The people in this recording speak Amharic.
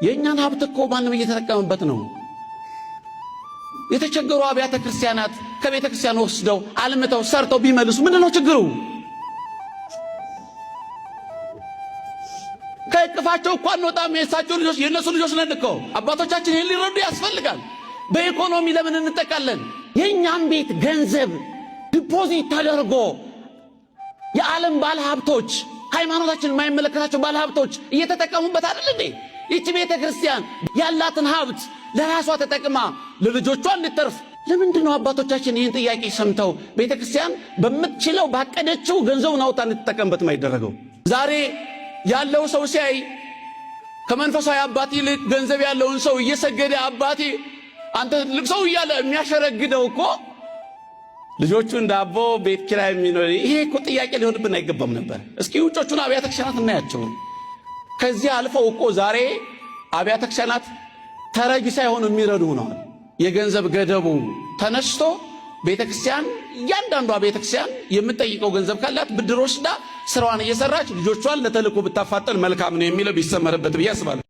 የኛን ሀብት እኮ ማንም እየተጠቀመበት ነው። የተቸገሩ አብያተ ክርስቲያናት ከቤተ ክርስቲያን ወስደው አልምተው ሰርተው ቢመልሱ ምንድነው ችግሩ? ከእቅፋቸው እኮ አንወጣም። የእሳቸው ልጆች የእነሱ ልጆች ነን እኮ። አባቶቻችን ይህን ሊረዱ ያስፈልጋል። በኢኮኖሚ ለምን እንጠቃለን? የኛም ቤት ገንዘብ ዲፖዚት ተደርጎ የዓለም ባለሀብቶች ሃይማኖታችን የማይመለከታቸው ባለሀብቶች እየተጠቀሙበት አይደል እንዴ? ይህች ቤተ ክርስቲያን ያላትን ሀብት ለራሷ ተጠቅማ ለልጆቿ እንድትተርፍ ለምንድነው አባቶቻችን ይህን ጥያቄ ሰምተው ቤተ ክርስቲያን በምትችለው ባቀደችው ገንዘቡን አውጣ እንድትጠቀምበት የማይደረገው? ዛሬ ያለው ሰው ሲያይ ከመንፈሳዊ አባት ይልቅ ገንዘብ ያለውን ሰው እየሰገደ አባቴ አንተ ትልቅ ሰው እያለ የሚያሸረግደው እኮ ልጆቹን ዳቦ ቤት ኪራይ የሚኖር ይሄ እኮ ጥያቄ ሊሆንብን አይገባም ነበር። እስኪ ውጮቹን አብያተ ክርስቲያናት እናያቸው። ከዚህ አልፈው እኮ ዛሬ አብያተ ክርስቲያናት ተረጂ ሳይሆኑ የሚረዱ ሆነዋል። የገንዘብ ገደቡ ተነስቶ ቤተክርስቲያን እያንዳንዷ ቤተክርስቲያን የምትጠይቀው ገንዘብ ካላት ብድር ወስዳ ስራዋን እየሰራች ልጆቿን ለተልእኮ ብታፋጠን መልካም ነው የሚለው ቢሰመርበት ብዬ አስባለሁ።